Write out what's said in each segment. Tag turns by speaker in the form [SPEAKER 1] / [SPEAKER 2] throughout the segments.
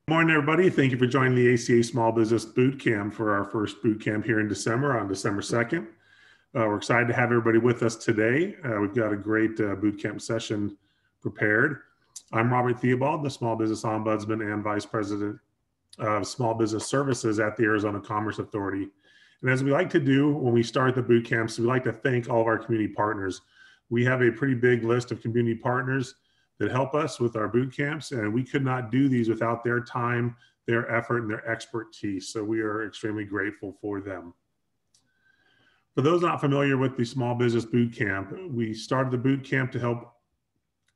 [SPEAKER 1] Morning, everybody. Thank you for joining the ACA Small Business Bootcamp for our first bootcamp here in December, on December 2nd. We're excited to have everybody with us today. We've got a great bootcamp session prepared. I'm Robert Theobald, the Small Business Ombudsman and Vice President of Small Business Services at the Arizona Commerce Authority. And as we like to do when we start the bootcamps, we like to thank all of our community partners. We have a pretty big list of community partners that help us with our boot camps, and we could not do these without their time, their effort, and their expertise. So we are extremely grateful for them. For those not familiar with the Small Business Boot Camp, we started the boot camp to help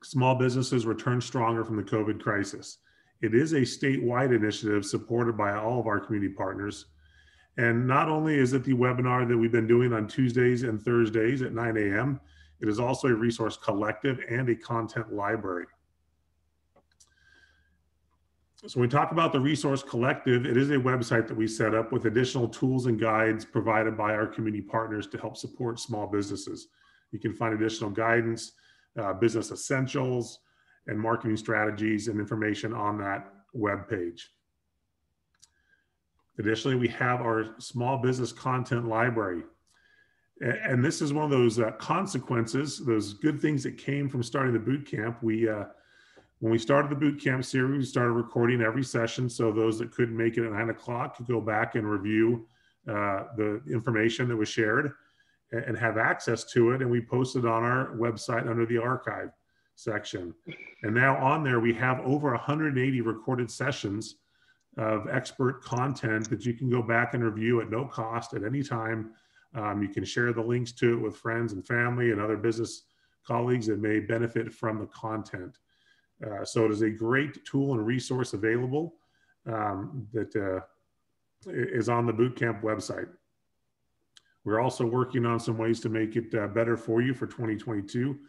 [SPEAKER 1] small businesses return stronger from the COVID crisis. It is a statewide initiative supported by all of our community partners. And not only is it the webinar that we've been doing on Tuesdays and Thursdays at 9 a.m., it is also a resource collective and a content library. So when we talk about the resource collective, it is a website that we set up with additional tools and guides provided by our community partners to help support small businesses. You can find additional guidance, business essentials, and marketing strategies and information on that web page. Additionally, we have our small business content library. And this is one of those consequences, those good things that came from starting the boot camp. When we started the boot camp series, we started recording every session. So those that couldn't make it at 9 o'clock could go back and review the information that was shared and have access to it. And we posted on our website under the archive section. And now on there, we have over 180 recorded sessions of expert content that you can go back and review at no cost at any time. You can share the links to it with friends and family and other business colleagues that may benefit from the content. So it is a great tool and resource available that is on the Bootcamp website. We're also working on some ways to make it better for you for 2022.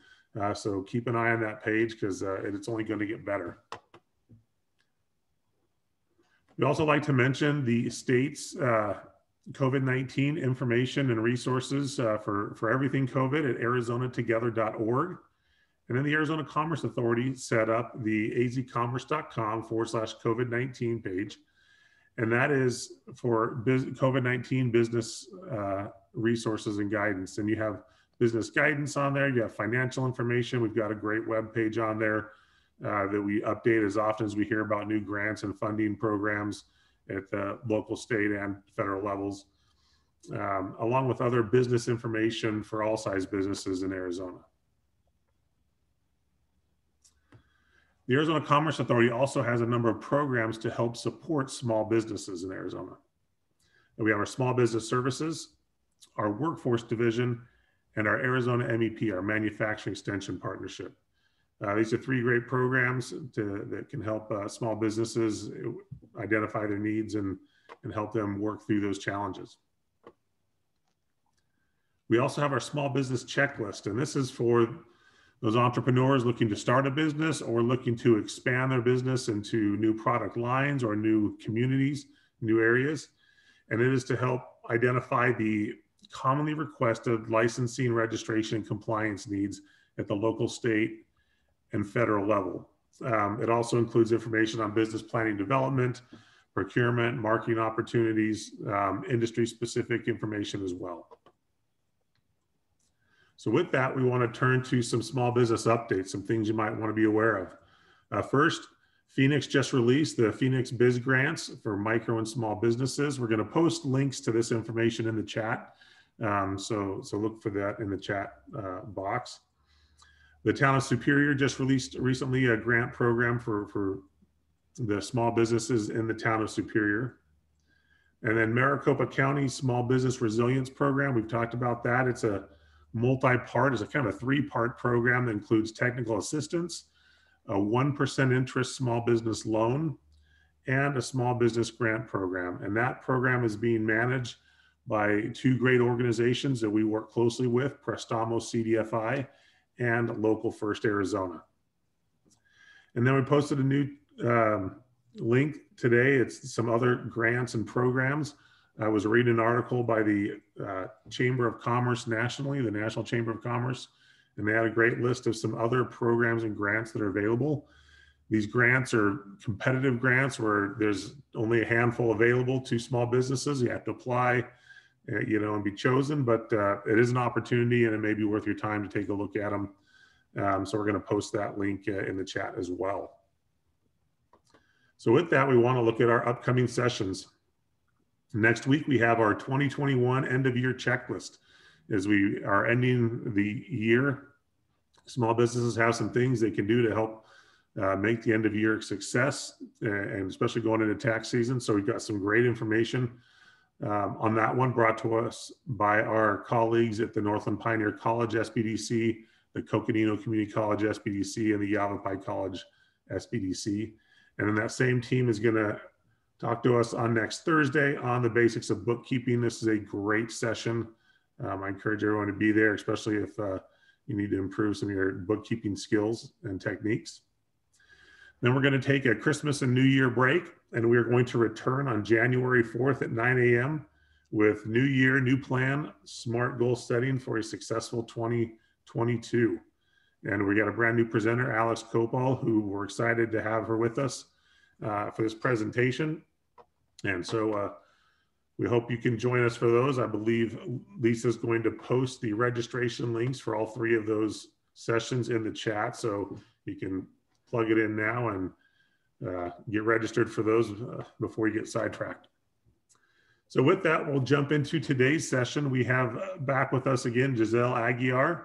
[SPEAKER 1] So keep an eye on that page because it's only going to get better. We also like to mention the state's COVID-19 information and resources for everything COVID at arizonatogether.org. And then the Arizona Commerce Authority set up the azcommerce.com/COVID-19 page. And that is for COVID-19 business resources and guidance. And you have business guidance on there. You have financial information. We've got a great web page on there that we update as often as we hear about new grants and funding programs at the local, state, and federal levels, along with other business information for all size businesses in Arizona. The Arizona Commerce Authority also has a number of programs to help support small businesses in Arizona. And we have our Small Business Services, our Workforce Division, and our Arizona MEP, our Manufacturing Extension Partnership. These are three great programs that can help small businesses identify their needs and help them work through those challenges. We also have our small business checklist, and this is for those entrepreneurs looking to start a business or looking to expand their business into new product lines or new communities, new areas. And it is to help identify the commonly requested licensing, registration, and compliance needs at the local, state, and federal level. It also includes information on business planning development, procurement, marketing opportunities, industry-specific information as well. So with that, we want to turn to some small business updates, some things you might want to be aware of. First, Phoenix just released the Phoenix Biz Grants for micro and small businesses. We're going to post links to this information in the chat. So look for that in the chat box. The town of Superior just released recently a grant program for the small businesses in the town of Superior. And then Maricopa County Small Business Resilience Program, we've talked about that. It's a multi-part, it's a kind of a three-part program that includes technical assistance, a 1% interest small business loan, and a small business grant program. And that program is being managed by two great organizations that we work closely with, Prestamo CDFI and Local First Arizona. And then we posted a new link today. It's some other grants and programs. I was reading an article by the Chamber of Commerce nationally, the National Chamber of Commerce, and they had a great list of some other programs and grants that are available. These grants are competitive grants where there's only a handful available to small businesses. You have to apply, and be chosen, but it is an opportunity and it may be worth your time to take a look at them. So we're going to post that link in the chat as well. So with that, we want to look at our upcoming sessions. Next week, we have our 2021 end of year checklist. As we are ending the year, small businesses have some things they can do to help make the end of year a success, and especially going into tax season. So we've got some great information on that one, brought to us by our colleagues at the Northland Pioneer College SBDC, the Coconino Community College SBDC, and the Yavapai College SBDC. And then that same team is going to talk to us on next Thursday on the basics of bookkeeping. This is a great session. I encourage everyone to be there, especially if you need to improve some of your bookkeeping skills and techniques. Then we're going to take a Christmas and New Year break, and we're going to return on January 4th at 9 a.m. with New Year, new plan, smart goal setting for a successful 2022. And we got a brand new presenter, Alex Copal, who we're excited to have her with us for this presentation. And so we hope you can join us for those. I believe Lisa's going to post the registration links for all three of those sessions in the chat, so you can plug it in now and get registered for those before you get sidetracked. So with that, we'll jump into today's session. We have back with us again, Giselle Aguiar,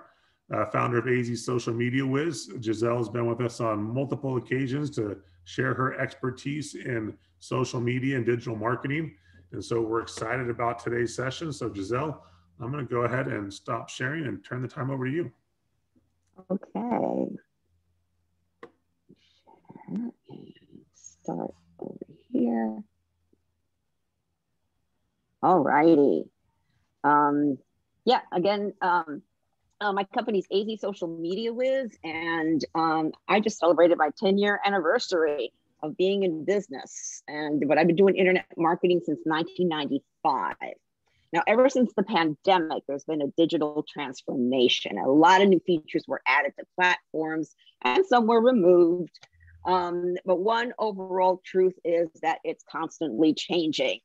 [SPEAKER 1] founder of AZ Social Media Wiz. Giselle has been with us on multiple occasions to share her expertise in social media and digital marketing. And so we're excited about today's session. So Giselle, I'm going to go ahead and stop sharing and turn the time over to you.
[SPEAKER 2] Okay. Start over here. All righty. Yeah, again, my company's AZ Social Media Wiz, and I just celebrated my 10-year anniversary of being in business. But I've been doing internet marketing since 1995. Now, ever since the pandemic, there's been a digital transformation. A lot of new features were added to platforms, and some were removed. But one overall truth is that it's constantly changing.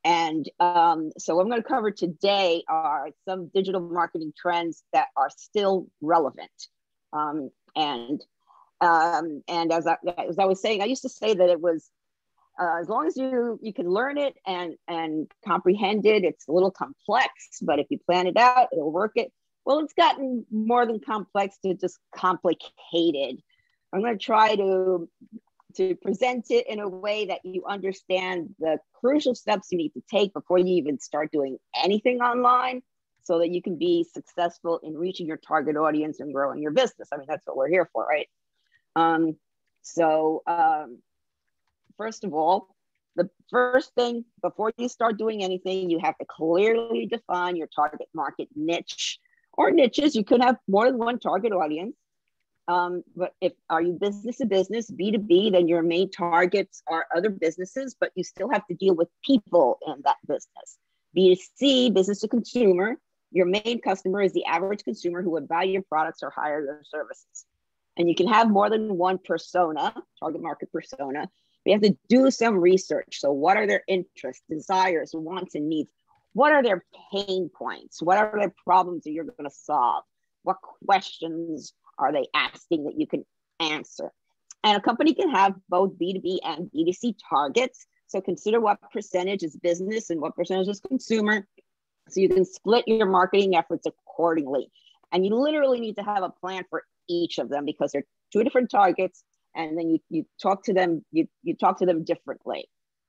[SPEAKER 2] And so what I'm going to cover today are some digital marketing trends that are still relevant. And as I was saying, I used to say that it was, as long as you can learn it and comprehend it, it's a little complex, but if you plan it out, it'll work it. Well, it's gotten more than complex to just complicated. I'm going to try to present it in a way that you understand the crucial steps you need to take before you even start doing anything online, so that you can be successful in reaching your target audience and growing your business. I mean, that's what we're here for, right? First of all, the first thing before you start doing anything, you have to clearly define your target market niche or niches. You could have more than one target audience. But are you business to business, B2B, then your main targets are other businesses, but you still have to deal with people in that business. B2C, business to consumer, your main customer is the average consumer who would buy your products or hire your services. And you can have more than one persona, target market persona. We have to do some research. So what are their interests, desires, wants, and needs? What are their pain points? What are their problems that you're going to solve? What questions are they asking that you can answer? And a company can have both B2B and B2C targets. So consider what percentage is business and what percentage is consumer. So you can split your marketing efforts accordingly. And you literally need to have a plan for each of them, because they're two different targets. And then you talk to them, you talk to them differently.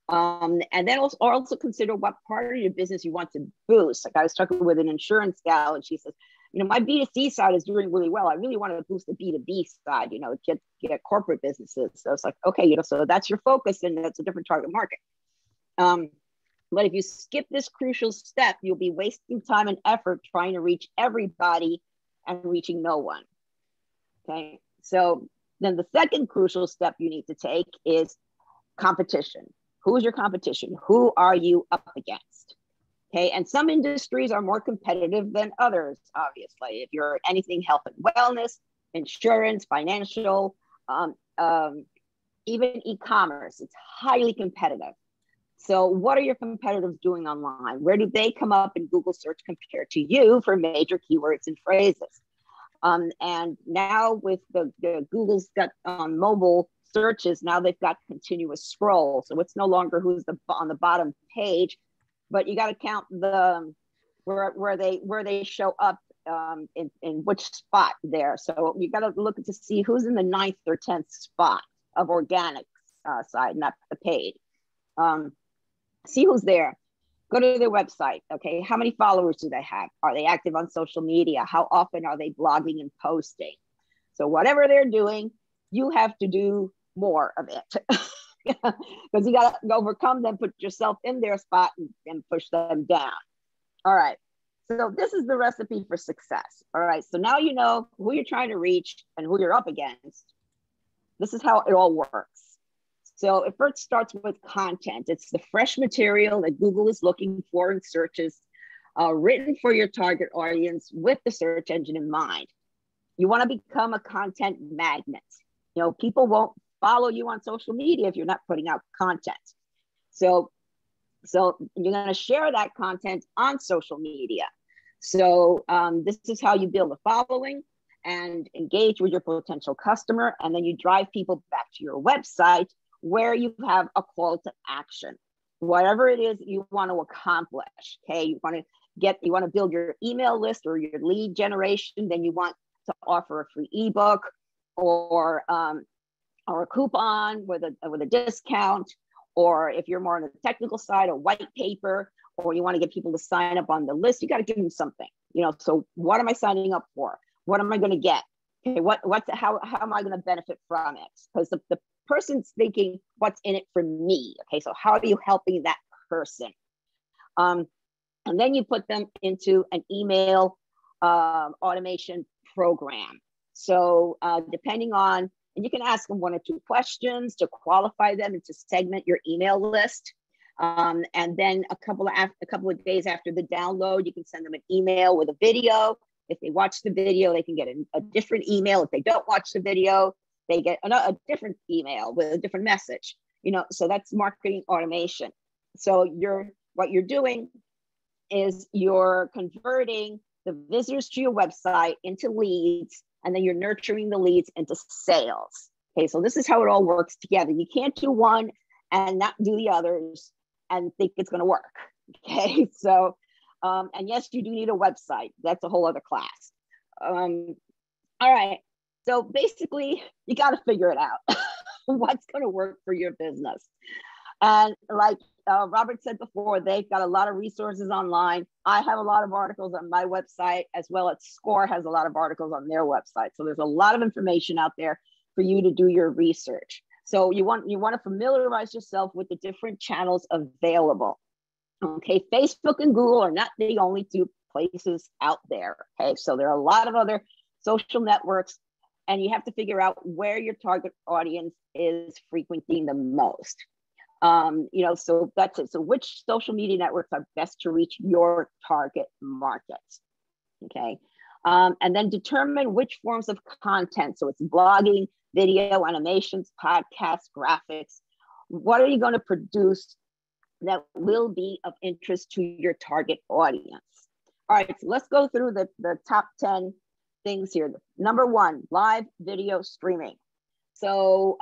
[SPEAKER 2] And then also consider what part of your business you want to boost. Like I was talking with an insurance gal, and she says, my B2C side is doing really well. I really want to boost the B2B side, get corporate businesses. So it's like, okay, so that's your focus, and that's a different target market. But if you skip this crucial step, you'll be wasting time and effort trying to reach everybody and reaching no one. Okay. So then the second crucial step you need to take is competition. Who's your competition? Who are you up against? Okay, and some industries are more competitive than others, obviously. If you're anything health and wellness, insurance, financial, even e-commerce, it's highly competitive. So what are your competitors doing online? Where do they come up in Google search compared to you for major keywords and phrases? And now with the Google's got mobile searches, now they've got continuous scroll. So it's no longer who's on the bottom page, but you got to count the where they show up in which spot there. So you got to look to see who's in the 9th or 10th spot of organic side, not the paid. See who's there. Go to their website. Okay, how many followers do they have? Are they active on social media? How often are they blogging and posting? So whatever they're doing, you have to do more of it. Because you got to overcome them, put yourself in their spot and push them down. All right. So this is the recipe for success. All right. So now you know who you're trying to reach and who you're up against. This is how it all works. So it first starts with content. It's the fresh material that Google is looking for in searches, written for your target audience with the search engine in mind. You want to become a content magnet. You know, people won't follow you on social media if you're not putting out content. So you're going to share that content on social media. So this is how you build a following and engage with your potential customer. And then you drive people back to your website where you have a call to action, whatever it is you want to accomplish. Okay, you want to build your email list or your lead generation. Then you want to offer a free ebook or a coupon with a discount, or if you're more on the technical side, a white paper, or you want to get people to sign up on the list. You got to give them something. You know, so what am I signing up for? What am I going to get? Okay, how am I going to benefit from it? Because the person's thinking, what's in it for me? Okay, so how are you helping that person? And then you put them into an email automation program. So depending on, and you can ask them 1 or 2 questions to qualify them and to segment your email list. And then a couple of days after the download, you can send them an email with a video. If they watch the video, they can get a different email. If they don't watch the video, they get a different email with a different message. You know, so that's marketing automation. So what you're doing is you're converting the visitors to your website into leads, and then you're nurturing the leads into sales. Okay, so this is how it all works together. You can't do one and not do the others and think it's going to work. Okay, so and yes, you do need a website. That's a whole other class. All right. So basically, you got to figure it out. What's going to work for your business? And like Robert said before, they've got a lot of resources online. I have a lot of articles on my website, as well as SCORE has a lot of articles on their website. So there's a lot of information out there for you to do your research. So you want to familiarize yourself with the different channels available. Okay, Facebook and Google are not the only 2 places out there. Okay, so there are a lot of other social networks, and you have to figure out where your target audience is frequenting the most. You know, so that's it. So which social media networks are best to reach your target market? Okay, and then determine which forms of content. So it's blogging, video, animations, podcasts, graphics. What are you going to produce that will be of interest to your target audience? All right, so let's go through the top 10 things here. Number 1, live video streaming. So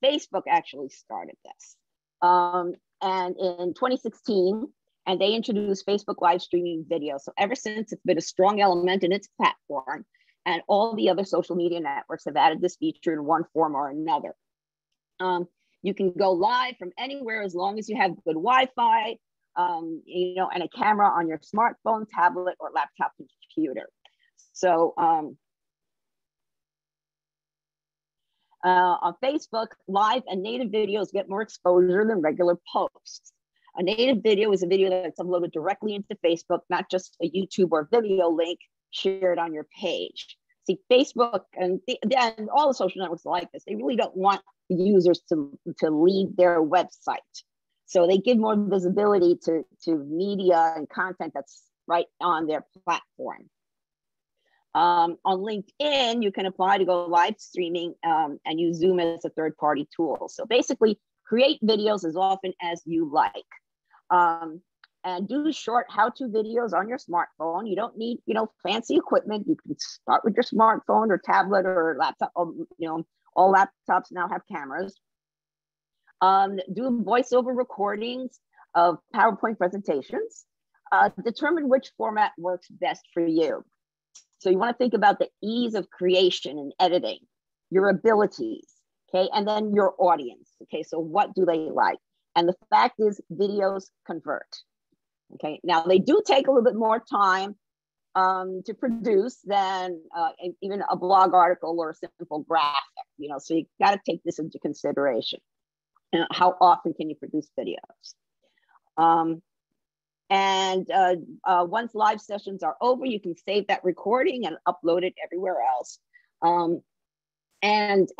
[SPEAKER 2] Facebook actually started this. And in 2016, and they introduced Facebook live streaming video. So ever since, it's been a strong element in its platform, and all the other social media networks have added this feature in one form or another. You can go live from anywhere as long as you have good Wi-Fi, you know, and a camera on your smartphone, tablet, or laptop computer. So on Facebook, live and native videos get more exposure than regular posts. A native video is a video that's uploaded directly into Facebook, not just a YouTube or video link shared on your page. See, Facebook and all the social networks are like this. They really don't want users to leave their website. So they give more visibility to media and content that's right on their platform. On LinkedIn, you can apply to go live streaming and use Zoom as a third-party tool. So basically, create videos as often as you like. And do short how-to videos on your smartphone. You don't need, fancy equipment. You can start with your smartphone or tablet or laptop. All laptops now have cameras. Do voiceover recordings of PowerPoint presentations. Determine which format works best for you. So you want to think about the ease of creation and editing, your abilities, okay, and then your audience. Okay, so what do they like? And the fact is, videos convert. Okay, now they do take a little bit more time to produce than even a blog article or a simple graphic. So you got to take this into consideration. How often can you produce videos? Once live sessions are over, you can save that recording and upload it everywhere else. As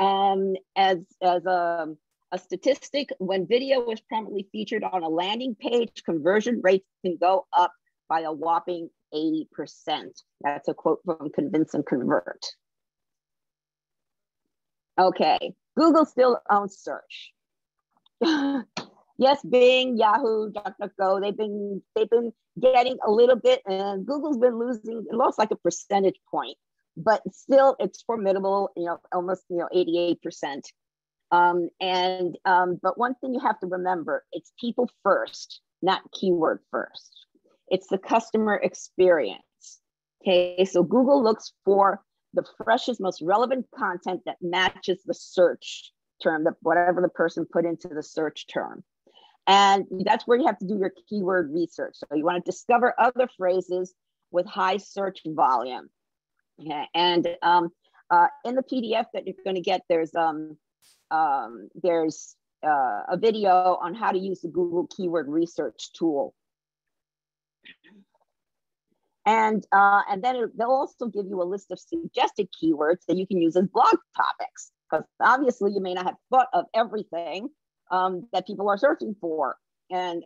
[SPEAKER 2] a statistic, when video is prominently featured on a landing page, conversion rates can go up by a whopping 80%. That's a quote from Convince and Convert. Okay, Google still owns search. Yes, Bing, Yahoo, DuckDuckGo, they've been getting a little bit, and Google's been lost like a percentage point, but still it's formidable, almost 88%. But one thing you have to remember, it's people first, not keyword first. It's the customer experience. Okay, so Google looks for the freshest, most relevant content that matches the search term, whatever the person put into the search term. And that's where you have to do your keyword research. So you want to discover other phrases with high search volume. Okay. And in the PDF that you're going to get, there's a video on how to use the Google keyword research tool. And then they'll also give you a list of suggested keywords that you can use as blog topics, because obviously you may not have thought of everything that people are searching for. And,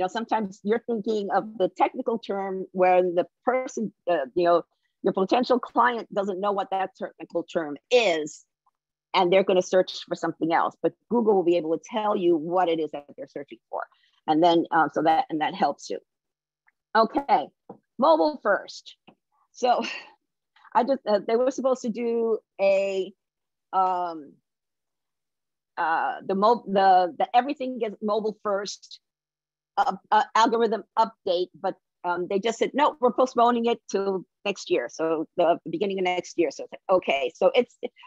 [SPEAKER 2] sometimes you're thinking of the technical term when the person, your potential client doesn't know what that technical term is, and they're going to search for something else. But Google will be able to tell you what it is that they're searching for. And then, that helps you. Okay, mobile first. So they were supposed to do a, the everything gets mobile first algorithm update, but they just said, no, we're postponing it to next year. So the beginning of next year. So it's like, okay, so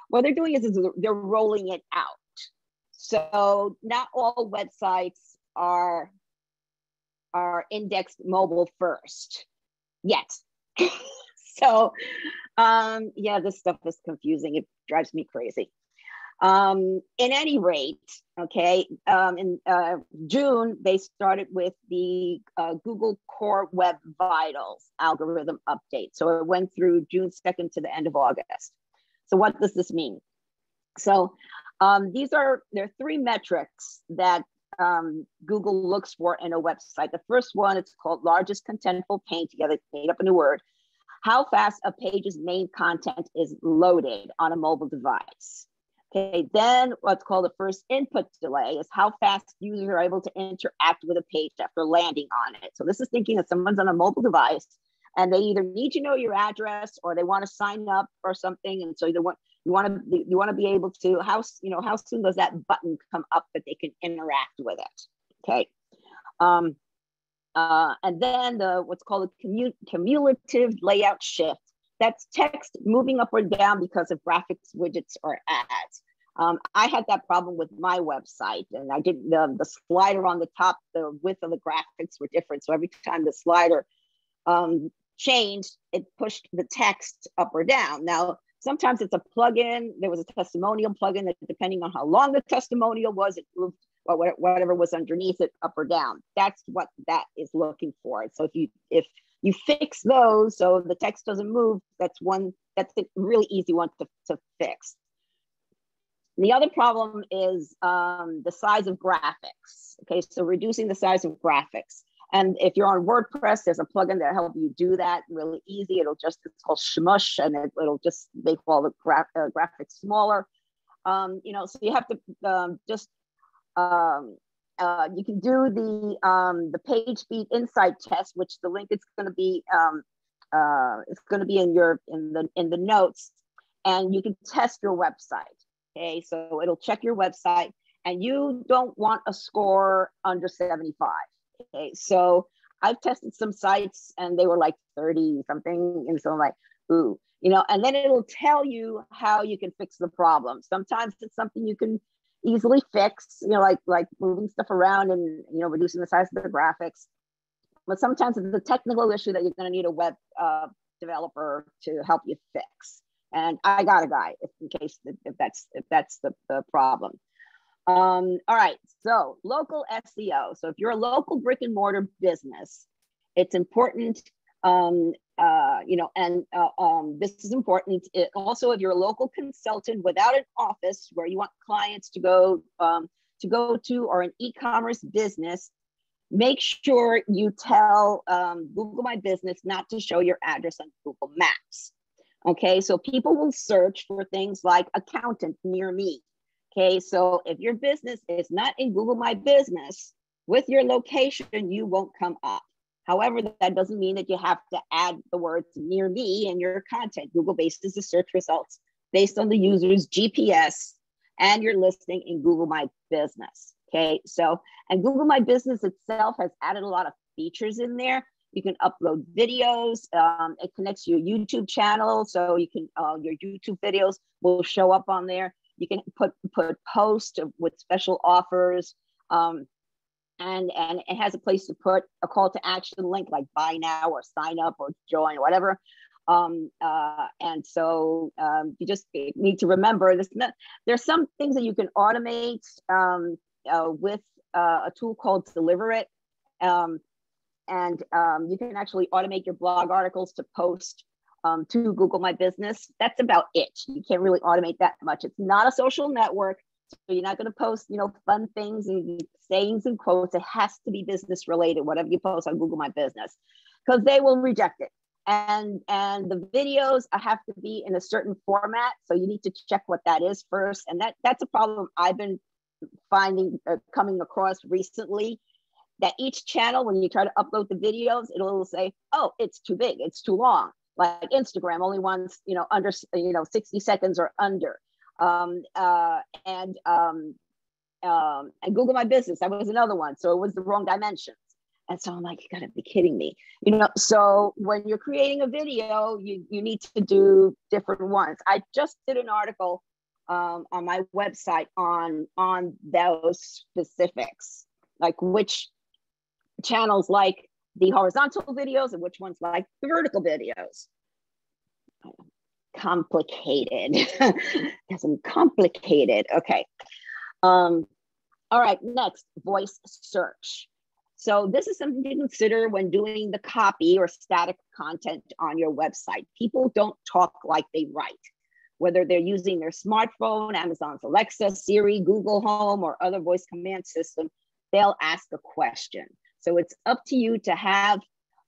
[SPEAKER 2] what they're doing is they're rolling it out. So not all websites are indexed mobile first yet. So this stuff is confusing. It drives me crazy. In any rate, okay, in June, they started with the Google Core Web Vitals algorithm update. So it went through June 2nd to the end of August. So what does this mean? So there are three metrics that Google looks for in a website. The first one, it's called largest contentful pane, together made up a new word. How fast a page's main content is loaded on a mobile device. Okay, then what's called the first input delay is how fast users are able to interact with a page after landing on it. So this is thinking that someone's on a mobile device and they either need to know your address or they want to sign up or something, and so you want to be able to how soon does that button come up that they can interact with it. Okay, and then what's called a cumulative layout shift. That's text moving up or down because of graphics, widgets, or ads. I had that problem with my website, and I did the slider on the top, the width of the graphics were different. So every time the slider changed, it pushed the text up or down. Now, sometimes it's a plugin. There was a testimonial plugin that, depending on how long the testimonial was, it moved whatever was underneath it up or down. That's what that is looking for. So if you fix those so the text doesn't move, that's a really easy one to fix. The other problem is the size of graphics. Okay, so reducing the size of graphics. And if you're on WordPress, there's a plugin that helps you do that really easy. It's called Shmush, and it'll just make all the graphics smaller. You know, so you have to you can do the page speed insight test, which the link is going to be it's going to be in the notes, and you can test your website. Okay, so it'll check your website, and you don't want a score under 75. Okay, so I've tested some sites and they were like 30 something, and so I'm like, ooh, you know, and then it'll tell you how you can fix the problem. Sometimes it's something you can easily fix, you know, like moving stuff around and, you know, reducing the size of the graphics. But sometimes it's a technical issue that you're going to need a web developer to help you fix. And I got a guy in case if that's the problem. All right, so local SEO. So if you're a local brick and mortar business, it's important, you know, and this is important. Also, if you're a local consultant without an office where you want clients to go to, or an e-commerce business, make sure you tell Google My Business not to show your address on Google Maps. Okay, so people will search for things like accountant near me. Okay, so if your business is not in Google My Business with your location, you won't come up. However, that doesn't mean that you have to add the words near me in your content. Google bases the search results based on the user's GPS and your listing in Google My Business. Okay, so, and Google My Business itself has added a lot of features in there. You can upload videos. It connects to your YouTube channel, so you can your YouTube videos will show up on there. You can put posts with special offers, and it has a place to put a call to action link like buy now or sign up or join or whatever. And so you just need to remember this. There's some things that you can automate with a tool called Deliver It. And you can actually automate your blog articles to post to Google My Business. That's about it. You can't really automate that much. It's not a social network, so you're not going to post, you know, fun things and sayings and quotes. It has to be business related, whatever you post on Google My Business, because they will reject it. And the videos have to be in a certain format, so you need to check what that is first. And that's a problem I've been finding coming across recently. That each channel, when you try to upload the videos, it'll say, "Oh, it's too big, it's too long." Like Instagram only wants, you know, under, you know, 60 seconds or under. And Google My Business, that was another one. So it was the wrong dimensions. And so I'm like, you gotta be kidding me. You know, so when you're creating a video, you need to do different ones. I just did an article on my website on those specifics, like which channels like the horizontal videos and which ones like the vertical videos. Complicated. Because I'm complicated. Okay. All right, next, voice search. So this is something to consider when doing the copy or static content on your website. People don't talk like they write. Whether they're using their smartphone, Amazon's Alexa, Siri, Google Home, or other voice command system, they'll ask a question. So it's up to you to have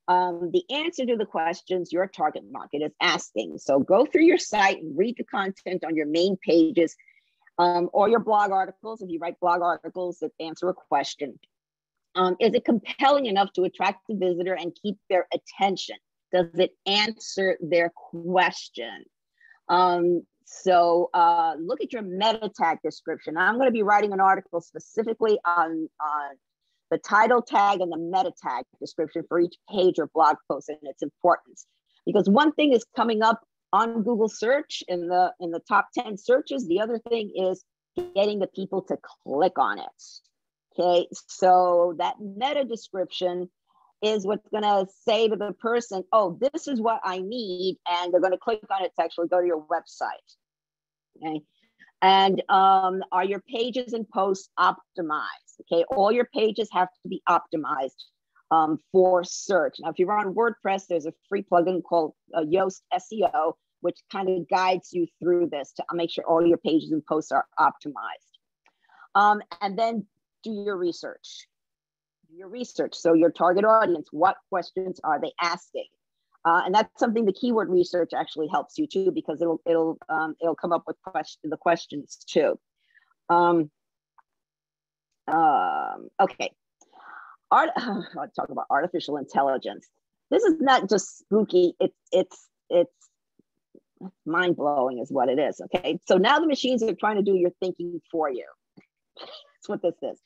[SPEAKER 2] the answer to the questions your target market is asking. So go through your site and read the content on your main pages or your blog articles, if you write blog articles that answer a question. Is it compelling enough to attract the visitor and keep their attention? Does it answer their question? So look at your meta tag description. I'm going to be writing an article specifically on the title tag and the meta tag description for each page or blog post and its importance. Because one thing is coming up on Google search in the top 10 searches. The other thing is getting the people to click on it. Okay, so that meta description is what's going to say to the person, oh, this is what I need, and they're going to click on it to actually go to your website. Okay, and are your pages and posts optimized? Okay, all your pages have to be optimized for search. Now, if you're on WordPress, there's a free plugin called Yoast SEO, which kind of guides you through this to make sure all your pages and posts are optimized. And then do your research. your research. So your target audience, what questions are they asking? And that's something the keyword research actually helps you too, because it'll come up with the questions too. Okay, I'll talk about artificial intelligence. This is not just spooky. It's mind blowing, is what it is. Okay, so now the machines are trying to do your thinking for you. That's what this is.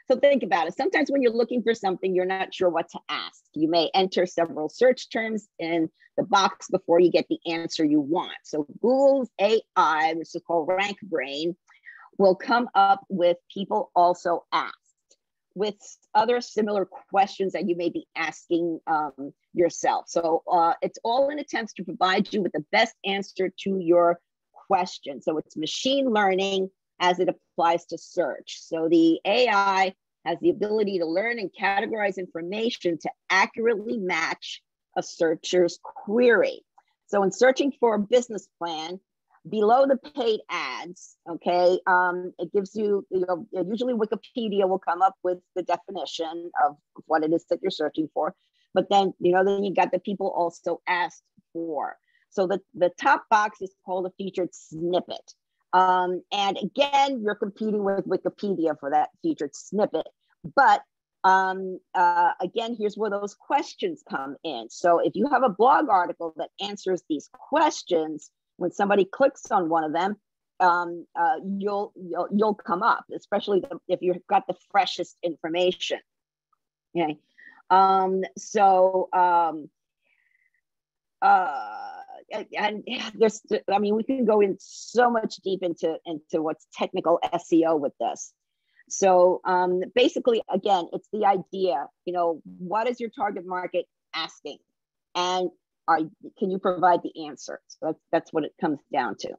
[SPEAKER 2] So think about it. Sometimes when you're looking for something, you're not sure what to ask. You may enter several search terms in the box before you get the answer you want. So Google's AI, which is called Rank Brain, will come up with people also asked, with other similar questions that you may be asking yourself. So it's all in attempts to provide you with the best answer to your question. So it's machine learning as it applies to search. So the AI has the ability to learn and categorize information to accurately match a searcher's query. So in searching for a business plan, below the paid ads, okay, it gives you, usually Wikipedia will come up with the definition of what it is that you're searching for. But then, then you got the people also asked for. So the top box is called a featured snippet. And again, you're competing with Wikipedia for that featured snippet. But again, here's where those questions come in. So if you have a blog article that answers these questions, when somebody clicks on one of them, you'll come up, especially if you've got the freshest information. Okay. And there's, we can go in so much deep into what's technical SEO with this. So basically, again, it's the idea, what is your target market asking? And can you provide the answer? So that's what it comes down to.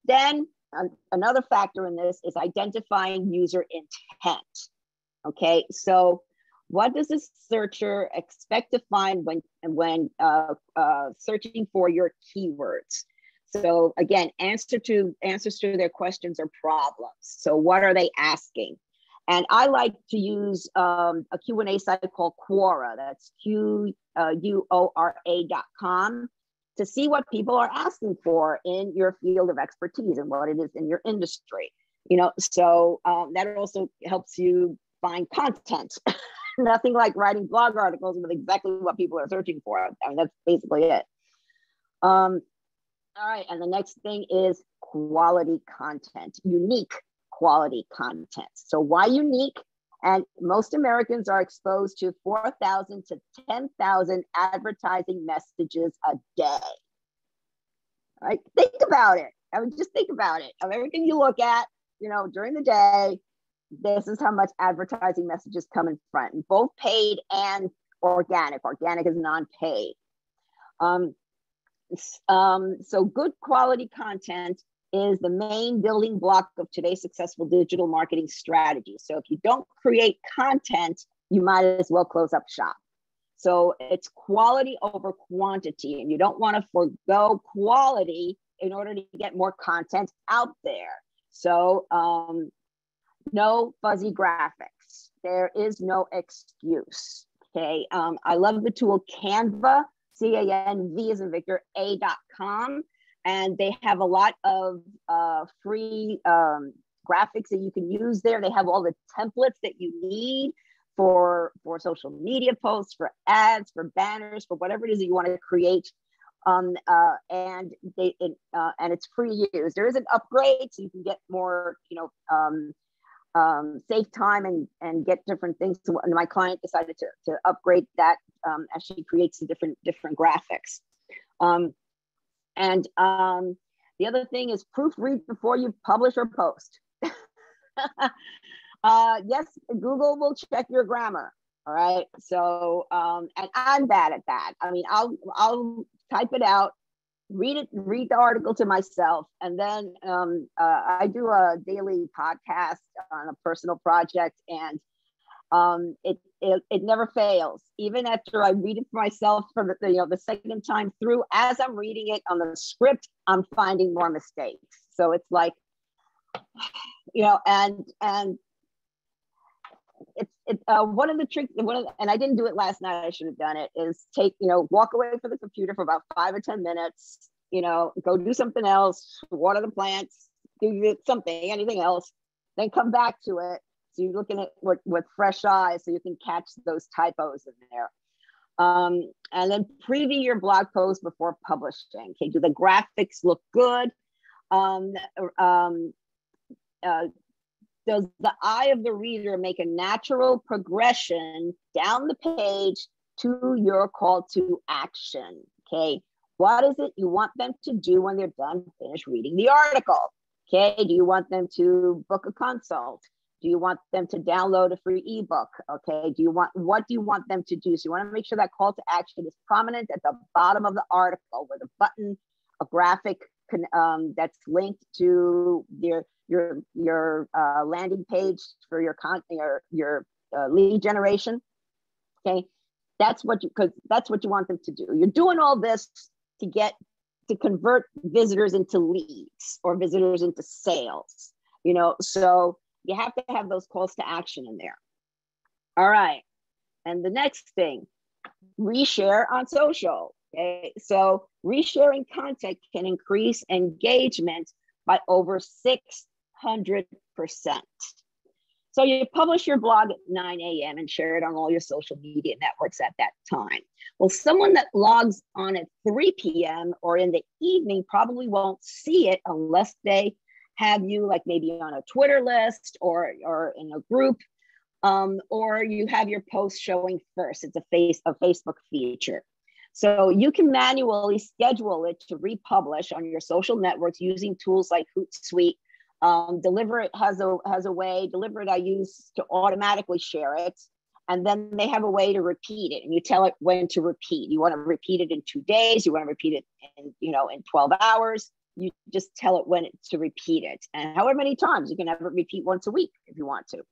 [SPEAKER 2] Then another factor in this is identifying user intent. Okay, so what does a searcher expect to find when searching for your keywords? So again, answers to their questions or problems. So what are they asking? And I like to use a Q&A site called Quora. That's QUORA.com, to see what people are asking for in your field of expertise and what it is in your industry. So that also helps you find content. Nothing like writing blog articles with exactly what people are searching for. That's basically it. All right, and the next thing is quality content, unique quality content. So why unique? And most Americans are exposed to 4,000 to 10,000 advertising messages a day. All right, think about it. Just think about it. Of everything you look at, during the day, this is how much advertising messages come in front, both paid and organic. Organic is non-paid. So good quality content is the main building block of today's successful digital marketing strategy. So if you don't create content, you might as well close up shop. So it's quality over quantity, and you don't want to forego quality in order to get more content out there. So no fuzzy graphics. There is no excuse. Okay. I love the tool Canva, CANV as in Victor, A.com. And they have a lot of free graphics that you can use there. They have all the templates that you need for social media posts, for ads, for banners, for whatever it is that you want to create. And it's free to use. There is an upgrade, so you can get more, save time and get different things. And my client decided to upgrade that as she creates the different graphics. And the other thing is proofread before you publish or post. Yes, Google will check your grammar. All right. So, and I'm bad at that. I'll type it out, read the article to myself, and then I do a daily podcast on a personal project, and it never fails. Even after I read it for myself for the second time through, as I'm reading it on the script, I'm finding more mistakes. So it's like, and one of the tricks, and I didn't do it last night, I should have done it, is walk away from the computer for about 5 or 10 minutes, go do something else, water the plants, do something, anything else, then come back to it. So you're looking at it with fresh eyes so you can catch those typos in there. And then preview your blog post before publishing. Okay, do the graphics look good? Does the eye of the reader make a natural progression down the page to your call to action? Okay, what is it you want them to do when they're done, finish reading the article? Okay, do you want them to book a consult? Do you want them to download a free ebook? Okay, what do you want them to do? So you want to make sure that call to action is prominent at the bottom of the article with a button, a graphic that's linked to your landing page for your lead generation. Okay, that's what you want them to do. You're doing all this to convert visitors into leads or visitors into sales. So you have to have those calls to action in there. All right, and the next thing, reshare on social. Okay, so resharing content can increase engagement by over 600%. So you publish your blog at 9 a.m. and share it on all your social media networks at that time. Well, someone that logs on at 3 p.m. or in the evening probably won't see it unless they have you like maybe on a Twitter list or in a group, or you have your post showing first. It's a Facebook feature. So you can manually schedule it to republish on your social networks using tools like Hootsuite. Delivereit has a way. Delivereit I use to automatically share it, and then they have a way to repeat it, and you tell it when to repeat. You want to repeat it in 2 days. You want to repeat it in 12 hours. You just tell it when to repeat it, and however many times. You can have it repeat once a week if you want to.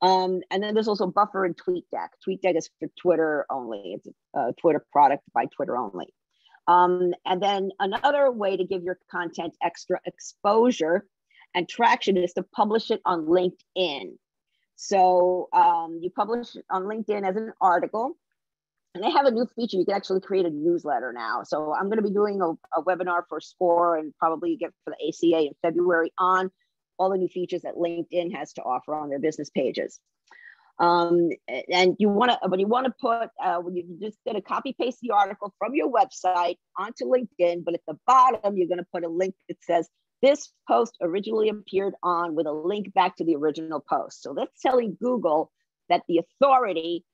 [SPEAKER 2] And then there's also Buffer and TweetDeck. TweetDeck is for Twitter only. It's a Twitter product by Twitter only. And then another way to give your content extra exposure and traction is to publish it on LinkedIn. So you publish it on LinkedIn as an article, and they have a new feature. You can actually create a newsletter now. So I'm going to be doing a webinar for SCORE and probably get for the ACA in February on all the new features that LinkedIn has to offer on their business pages. And when you want to put, when you just going to copy paste the article from your website onto LinkedIn, but at the bottom, you're going to put a link that says, this post originally appeared on, with a link back to the original post. So that's telling Google that the authority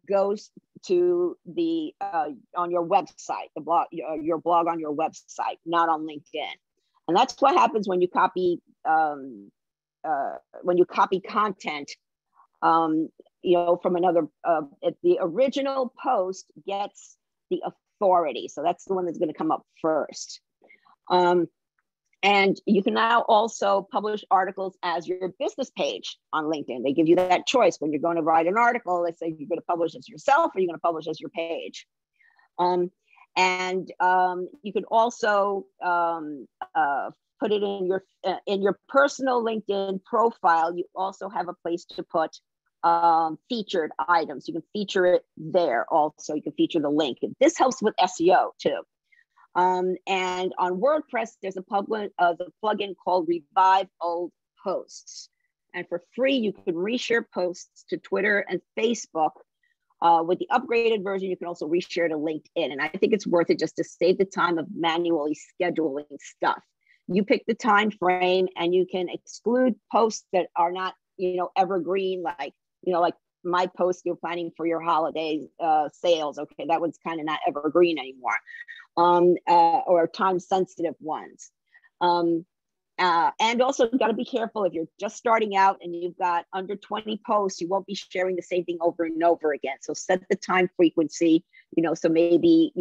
[SPEAKER 2] goes to the on your website, the blog, your blog on your website, not on LinkedIn. And that's what happens when you copy content, from another. If the original post gets the authority, so that's the one that's going to come up first. And you can now also publish articles as your business page on LinkedIn. They give you that choice when you're going to write an article. They say you're going to publish as yourself or you're going to publish as your page. And you can also put it in your personal LinkedIn profile. You also have a place to put featured items. You can feature it there also. You can feature the link. And this helps with SEO too. And on WordPress, there's a plugin called Revive Old Posts. And for free, you can reshare posts to Twitter and Facebook. With the upgraded version, you can also reshare to LinkedIn. And I think it's worth it just to save the time of manually scheduling stuff. You pick the time frame and you can exclude posts that are not, evergreen, like my post you're planning for your holiday sales. Okay, that one's kind of not evergreen anymore. Or time sensitive ones. And also got to be careful if you're just starting out and you've got under 20 posts, you won't be sharing the same thing over and over again. So set the time frequency, so maybe,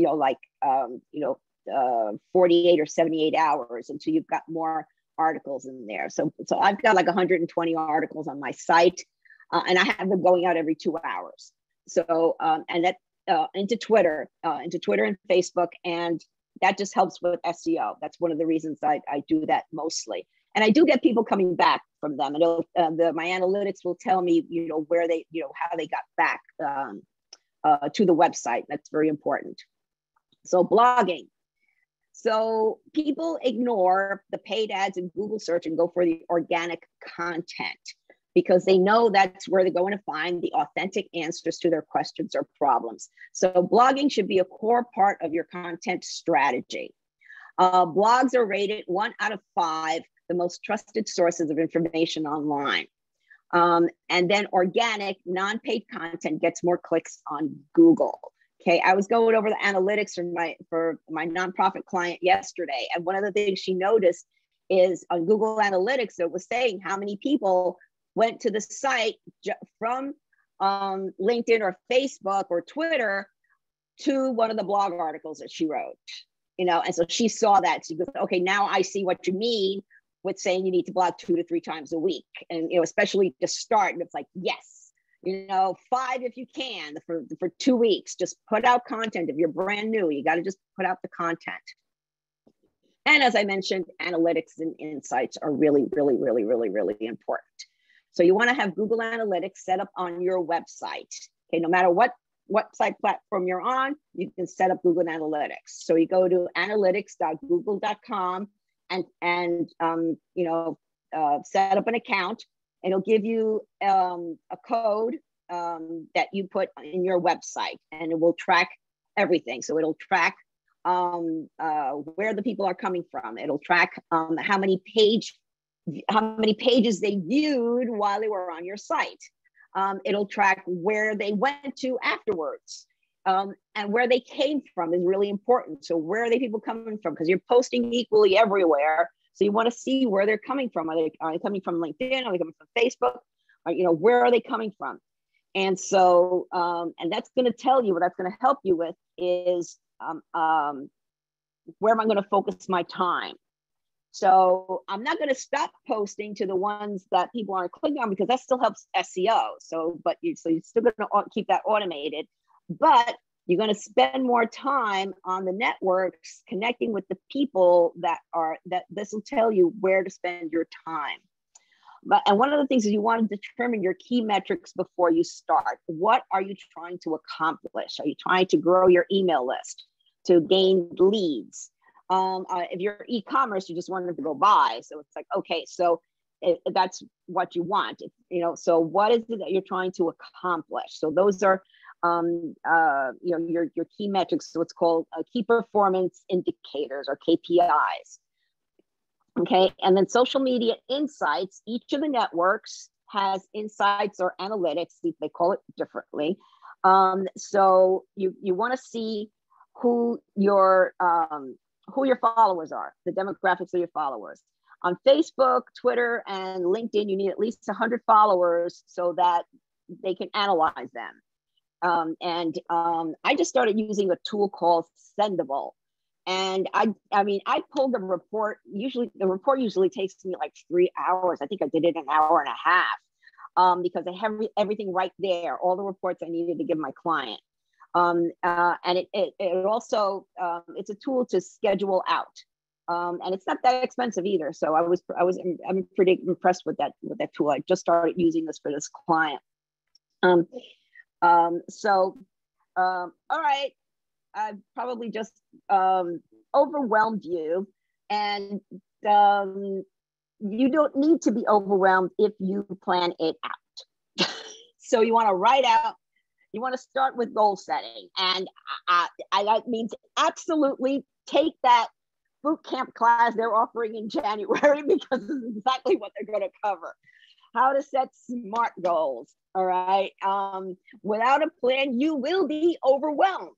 [SPEAKER 2] 48 or 78 hours until you've got more articles in there. So I've got like 120 articles on my site, and I have them going out every 2 hours. So, and that into Twitter and Facebook, and that just helps with SEO. That's one of the reasons I do that mostly. And I do get people coming back from them, and my analytics will tell me, where they, how they got back to the website. That's very important. So blogging. So people ignore the paid ads in Google search and go for the organic content because they know that's where they're going to find the authentic answers to their questions or problems. So blogging should be a core part of your content strategy. Blogs are rated 1 out of 5, the most trusted sources of information online. And then organic, non-paid content gets more clicks on Google. Okay, I was going over the analytics for my nonprofit client yesterday, and one of the things she noticed is on Google Analytics, it was saying how many people went to the site from LinkedIn or Facebook or Twitter to one of the blog articles that she wrote. And so she saw that. She goes, okay, now I see what you mean with saying you need to blog 2 to 3 times a week. And, especially to start, it's like, yes, 5 if you can for 2 weeks, just put out content. If you're brand new, you got to just put out the content. And as I mentioned, analytics and insights are really, really, really, really, really important. So you want to have Google Analytics set up on your website. Okay, no matter what website platform you're on, you can set up Google Analytics. So you go to analytics.google.com and set up an account, and it'll give you a code that you put in your website, and it will track everything. So it'll track where the people are coming from. It'll track how many pages they viewed while they were on your site. It'll track where they went to afterwards. And where they came from is really important. So where are they people coming from? Because you're posting equally everywhere. So you want to see where they're coming from. Are they coming from LinkedIn? Are they coming from Facebook? Where are they coming from? And so, and that's going to tell you, what that's going to help you with is where am I going to focus my time? So I'm not going to stop posting to the ones that people aren't clicking on, because that still helps SEO. So you're still going to keep that automated, but you're going to spend more time on the networks connecting with the people that this will tell you where to spend your time. And one of the things is you want to determine your key metrics before you start. What are you trying to accomplish? Are you trying to grow your email list, to gain leads? If you're e-commerce, you just wanted to go buy. So it's like, okay, so that's what you want. So what is it that you're trying to accomplish? So those are your key metrics. So it's called key performance indicators, or KPIs. Okay, and then social media insights. Each of the networks has insights or analytics. They call it differently. So you want to see who your followers are, the demographics of your followers. On Facebook, Twitter, and LinkedIn, you need at least 100 followers so that they can analyze them. I just started using a tool called Sendable. And I pulled the report. The report usually takes me like 3 hours. I think I did it an hour and a half because I have everything right there, all the reports I needed to give my client. And it also, it's a tool to schedule out. And it's not that expensive either. So I'm pretty impressed with that tool. I just started using this for this client. All right. I've probably just overwhelmed you, and you don't need to be overwhelmed if you plan it out. So you want to write out, you want to start with goal setting, and that means absolutely take that bootcamp class they're offering in January, because this is exactly what they're going to cover. How to set SMART goals. All right. Without a plan, you will be overwhelmed.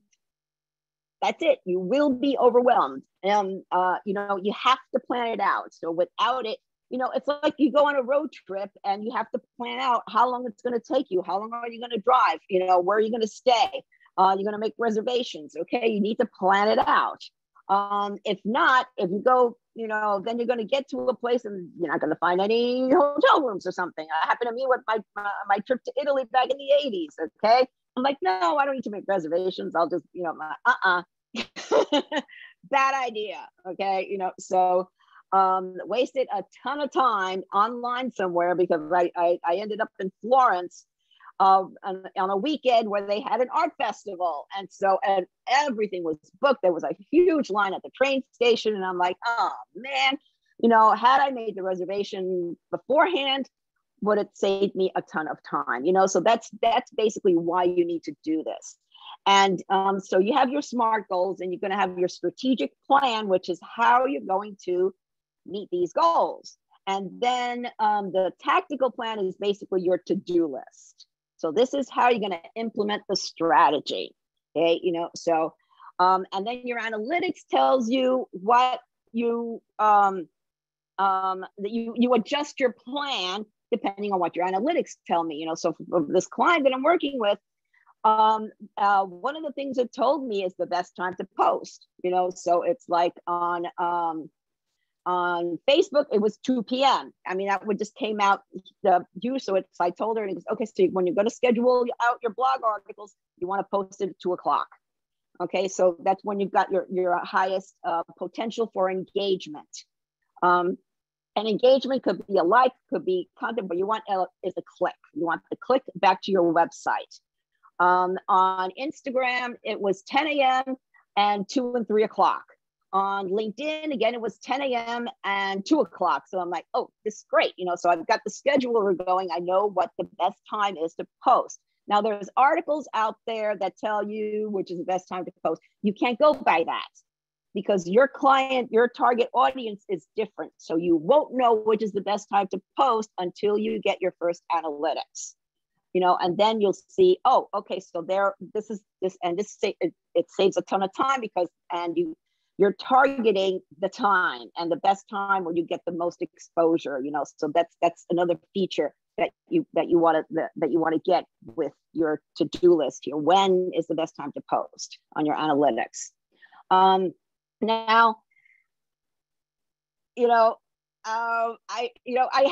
[SPEAKER 2] That's it. You will be overwhelmed. You have to plan it out. So without it, it's like you go on a road trip and you have to plan out how long it's going to take you. How long are you going to drive? Where are you going to stay? You're going to make reservations. Okay. You need to plan it out. If not, if you go, then you're going to get to a place and you're not going to find any hotel rooms or something. It happened to me with my trip to Italy back in the 80s. Okay. I'm like, no, I don't need to make reservations. I'll just, bad idea. Okay. So Wasted a ton of time online somewhere because I ended up in Florence on a weekend where they had an art festival. And everything was booked. There was a huge line at the train station. And I'm like, oh man, had I made the reservation beforehand, would it save me a ton of time? So that's basically why you need to do this. And so you have your SMART goals, and you're going to have your strategic plan, which is how you're going to meet these goals. And then the tactical plan is basically your to-do list. So this is how you're going to implement the strategy. Okay, and then your analytics tells you what you you adjust your plan depending on what your analytics tell me. So for this client that I'm working with, one of the things it told me is the best time to post. So it's like on Facebook, it was 2 p.m. I mean, that would just came out so I told her, and it was, okay, so when you're going to schedule out your blog articles, you want to post it at 2 o'clock. Okay, so that's when you've got your highest potential for engagement. And engagement could be a like, could be content, but you want is a click. You want the click back to your website. On Instagram, it was 10 a.m. and 2 and 3 o'clock. On LinkedIn, again, it was 10 a.m. and 2 o'clock. So I'm like, oh, this is great. So I've got the scheduler going. I know what the best time is to post. Now, there's articles out there that tell you which is the best time to post. You can't go by that because your client, your target audience is different. So you won't know which is the best time to post until you get your first analytics. And then you'll see, oh, okay, so it saves a ton of time because, you're targeting the time and the best time where you get the most exposure, so that's another feature that you want to get with your to-do list here. When is the best time to post on your analytics? Now, I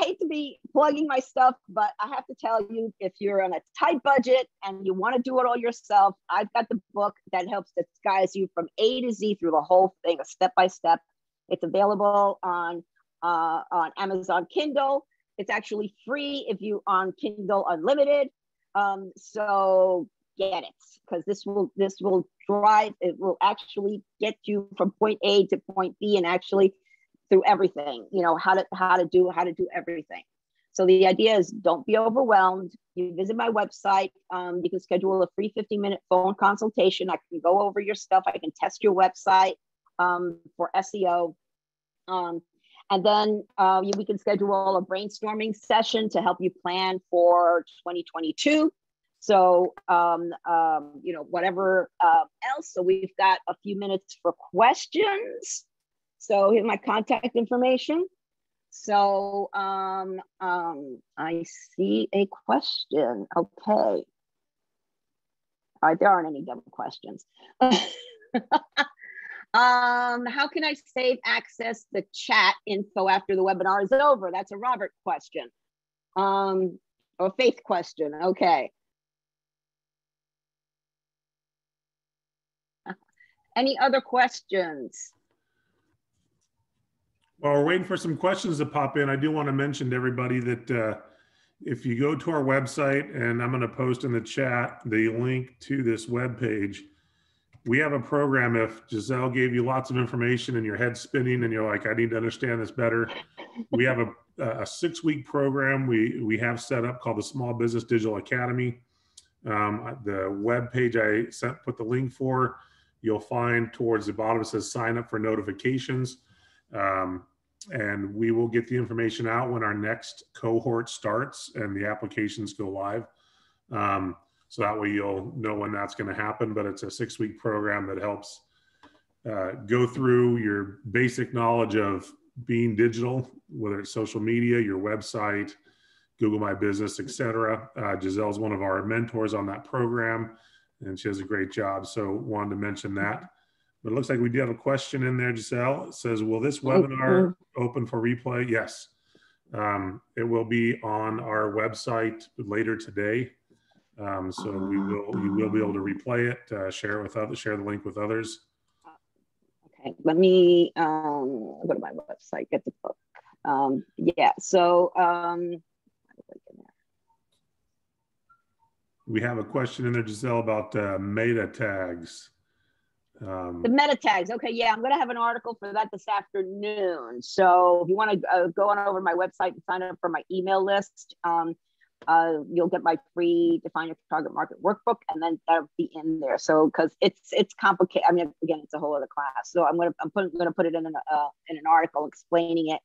[SPEAKER 2] hate to be plugging my stuff, but I have to tell you, if you're on a tight budget and you want to do it all yourself, I've got the book that helps disguise you from A to Z through the whole thing, a step-by-step. It's available on Amazon Kindle. It's actually free if you on Kindle Unlimited. So get it, because this will actually get you from point A to point B, and actually through everything, how to do everything. So the idea is, don't be overwhelmed. You visit my website. You can schedule a free 15-minute phone consultation. I can go over your stuff. I can test your website for SEO. And then we can schedule a brainstorming session to help you plan for 2022. So, whatever else. So we've got a few minutes for questions. So here's my contact information. So I see a question. Okay. All right, there aren't any double questions. How can I save access the chat info after the webinar is over? That's a Robert question. Or Faith question. Okay. Any other questions?
[SPEAKER 1] While we're waiting for some questions to pop in, I do want to mention to everybody that if you go to our website, and I'm going to post in the chat the link to this webpage, we have a program. If Giselle gave you lots of information and your head's spinning and you're like, I need to understand this better, we have a 6-week program we have set up called the Small Business Digital Academy. The webpage I put the link for, you'll find towards the bottom, it says sign up for notifications. And we will get the information out when our next cohort starts and the applications go live. So that way you'll know when that's going to happen. But it's a 6-week program that helps go through your basic knowledge of being digital, whether it's social media, your website, Google My Business, etc. Giselle's one of our mentors on that program, and she does a great job. So wanted to mention that. But it looks like we do have a question in there, Giselle. It says, will this webinar open for replay? Yes. It will be on our website later today. So you will be able to replay it, share the link with others.
[SPEAKER 2] Okay, let me go to my website, get the book. Yeah, so
[SPEAKER 1] we have a question in there, Giselle, about meta tags.
[SPEAKER 2] The meta tags. Okay, yeah, I'm going to have an article for that this afternoon. So if you want to go on over to my website and sign up for my email list, you'll get my free Define Your Target Market workbook, and then that'll be in there. So because it's complicated. I mean, again, it's a whole other class. So I'm gonna put it in an article explaining it,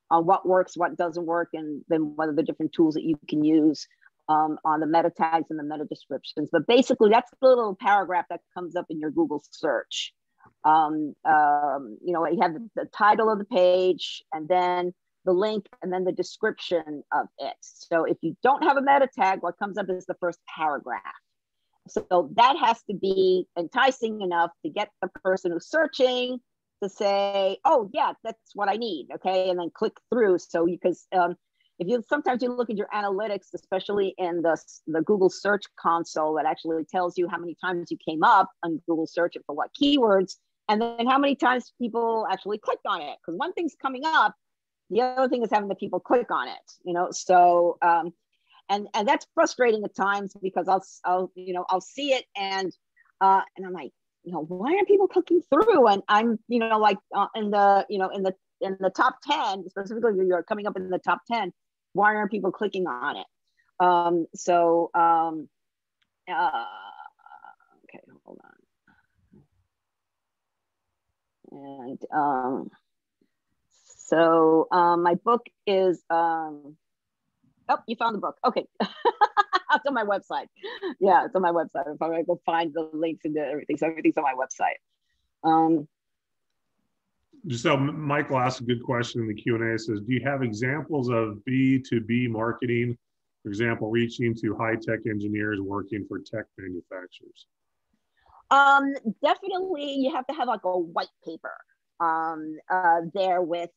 [SPEAKER 2] what works, what doesn't work, and then what are the different tools that you can use on the meta tags and the meta descriptions. But basically, that's the little paragraph that comes up in your Google search. You know, you have the title of the page, and then the link, and then the description of it. So if you don't have a meta tag, what comes up is the first paragraph. So that has to be enticing enough to get the person who's searching to say, oh yeah, that's what I need, okay? And then click through. So because if you, sometimes you look at your analytics, especially in the Google Search Console, that actually tells you how many times you came up on Google search and for what keywords, and then how many times people actually clicked on it. Because one thing's coming up, the other thing is having the people click on it, you know. So and that's frustrating at times, because I'll see it, and I'm like, you know, why aren't people clicking through? And I'm, you know, like in the top 10, specifically, you're coming up in the top 10. Why aren't people clicking on it? Okay, hold on. And so my book is, oh, you found the book. Okay. It's on my website. Yeah, it's on my website. If I go find the links and everything. So everything's on my website.
[SPEAKER 1] Giselle, Michael asked a good question in the Q&A. It says, do you have examples of B2B marketing, for example, reaching to high-tech engineers working for tech manufacturers?
[SPEAKER 2] Definitely, you have to have like a white paper there with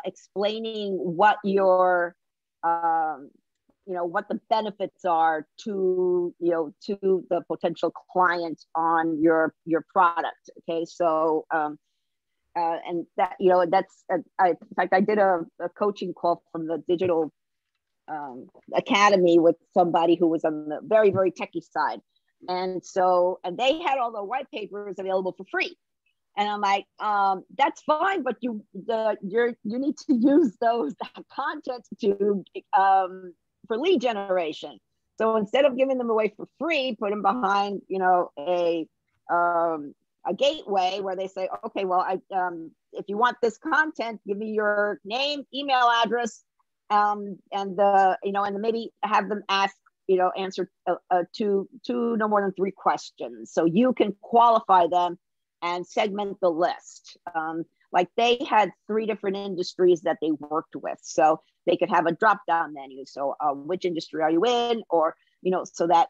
[SPEAKER 2] explaining what your what the benefits are to to the potential client on your product. Okay, so and that, that's in fact, I did a coaching call from the digital academy with somebody who was on the very, very techie side, and they had all the white papers available for free. And I'm like, that's fine, but you need to use those content to for lead generation. So instead of giving them away for free, put them behind, a gateway where they say, okay, well, if you want this content, give me your name, email address, and maybe have them answer two, no more than 3 questions, so you can qualify them and segment the list. Like they had 3 different industries that they worked with, so they could have a drop-down menu. So which industry are you in, or so that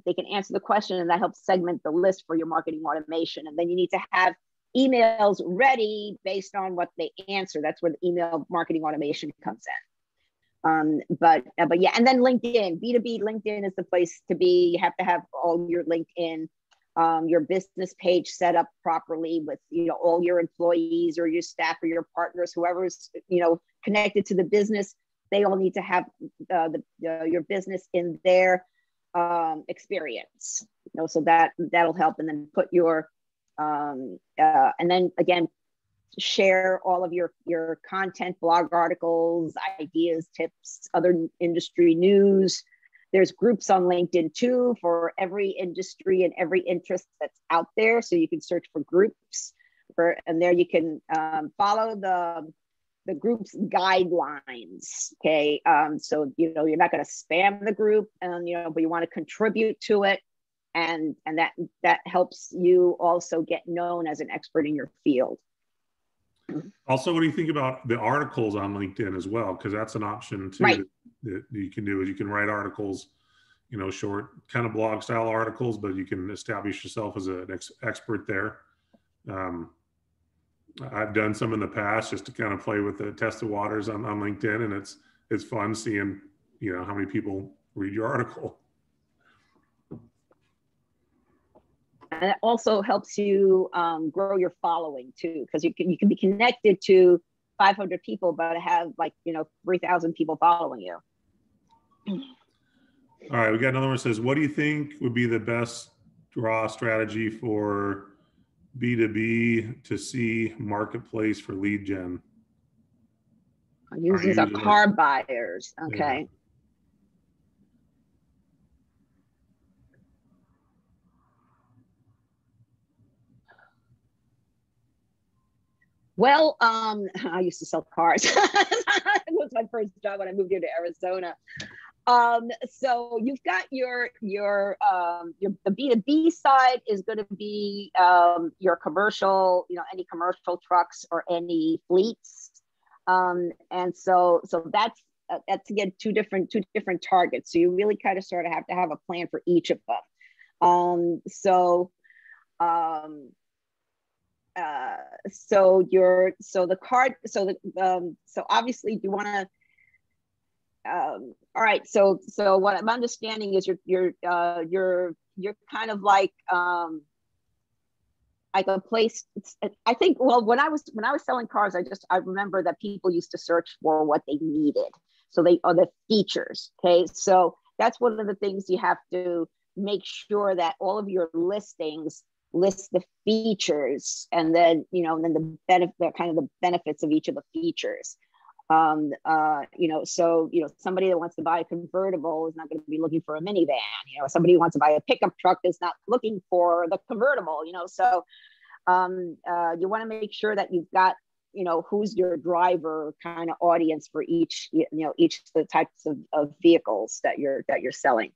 [SPEAKER 2] they can answer the question, and that helps segment the list for your marketing automation. And then you need to have emails ready based on what they answer. That's where the email marketing automation comes in. But yeah, and then LinkedIn, B2B LinkedIn is the place to be. You have to have all your LinkedIn, your business page set up properly with all your employees or your staff or your partners, whoever's connected to the business. They all need to have your business in their experience, so that'll help. And then put your and then again, share all of your content, blog articles, ideas, tips, other industry news. There's groups on LinkedIn too for every industry and every interest that's out there, so you can search for groups and there you can follow the group's guidelines. Okay, so you're not going to spam the group, and but you want to contribute to it, and that helps you also get known as an expert in your field.
[SPEAKER 1] Also, what do you think about the articles on LinkedIn as well? Because that's an option too.
[SPEAKER 2] Right.
[SPEAKER 1] That you can do, is you can write articles, short kind of blog style articles, but you can establish yourself as an expert there. I've done some in the past just to kind of play with the test the waters on LinkedIn, and it's fun seeing how many people read your article.
[SPEAKER 2] And it also helps you grow your following too, because you can be connected to 500 people, but have like, 3,000 people following you.
[SPEAKER 1] All right, we got another one that says, what do you think would be the best draw strategy for B2B to C marketplace for lead gen?
[SPEAKER 2] These are car buyers. Okay. Yeah. Well, I used to sell cars. It was my first job when I moved here to Arizona. So you've got your the B2B side is going to be your commercial, any commercial trucks or any fleets. And so that's again two different targets. So you really kind of sort of have to have a plan for each of them. So obviously you want to. All right. So what I'm understanding is you're kind of like a place. I think. Well, when I was selling cars, I remember that people used to search for what they needed. So they are the features. Okay. So that's one of the things you have to make sure that all of your listings list the features, and then the benefits of each of the features. Somebody that wants to buy a convertible is not going to be looking for a minivan. Somebody who wants to buy a pickup truck is not looking for the convertible. So you want to make sure that you've got who's your driver kind of audience for each each of the types of vehicles that you're selling.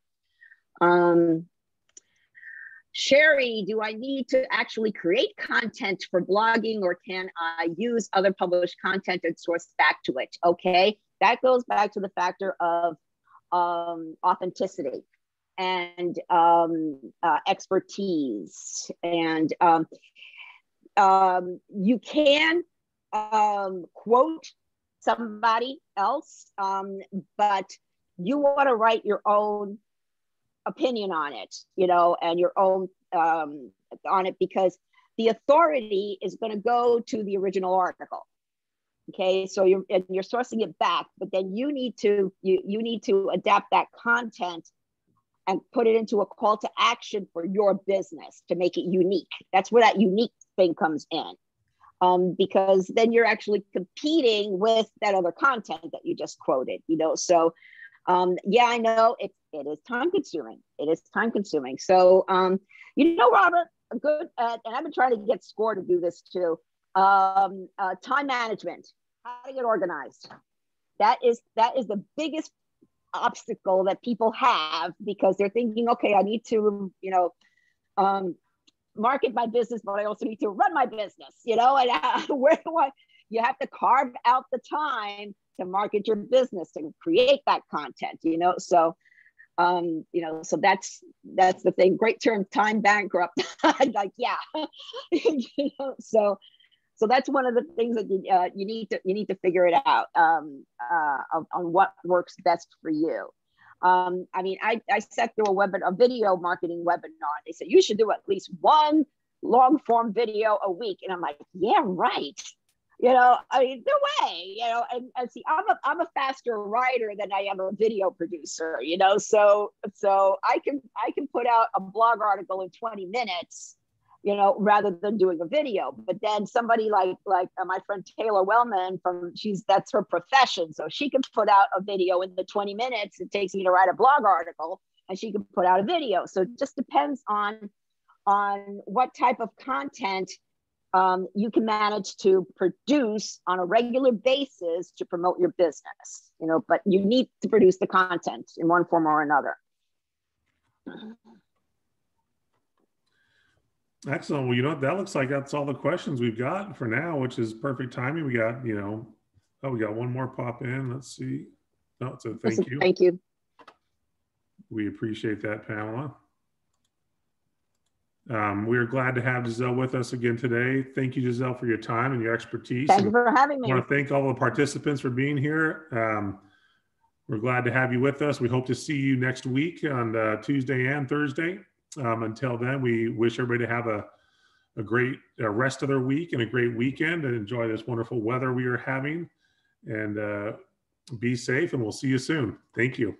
[SPEAKER 2] Sherry, do I need to actually create content for blogging, or can I use other published content and source back to it? Okay, that goes back to the factor of authenticity and expertise. And you can quote somebody else, but you want to write your own opinion on it, and your own on it, because the authority is going to go to the original article. Okay, so you're sourcing it back, but then you need to adapt that content and put it into a call to action for your business to make it unique. That's where that unique thing comes in, because then you're actually competing with that other content that you just quoted. So. Yeah, I know it is time consuming. It is time consuming. So, Robert, and I've been trying to get SCORE to do this too. Time management, how to get organized. That is the biggest obstacle that people have, because they're thinking, okay, I need to, market my business, but I also need to run my business, and where do you have to carve out the time to market your business and create that content, so so that's the thing. Great term, time bankrupt. Like, yeah. So that's one of the things that you need to figure it out on what works best for you. I sat through a video marketing webinar. They said you should do at least one long form video a week, and I'm like, yeah, right. No way, and see, I'm a faster writer than I am a video producer, so I can put out a blog article in 20 minutes, rather than doing a video. But then somebody like my friend Taylor Wellman that's her profession. So she can put out a video in the 20 minutes it takes me to write a blog article, and she can put out a video. So it just depends on what type of content you can manage to produce on a regular basis to promote your business, but you need to produce the content in one form or another.
[SPEAKER 1] Excellent. Well, that looks like that's all the questions we've got for now, which is perfect timing. We got, we got one more pop in. Let's see. No, so thank you.
[SPEAKER 2] Thank you.
[SPEAKER 1] We appreciate that, Pamela. We are glad to have Giselle with us again today. Thank you, Giselle, for your time and your expertise.
[SPEAKER 2] Thank you for having me.
[SPEAKER 1] I want to thank all the participants for being here. We're glad to have you with us. We hope to see you next week on Tuesday and Thursday. Until then, we wish everybody to have a great rest of their week and a great weekend, and enjoy this wonderful weather we are having. And be safe, and we'll see you soon. Thank you.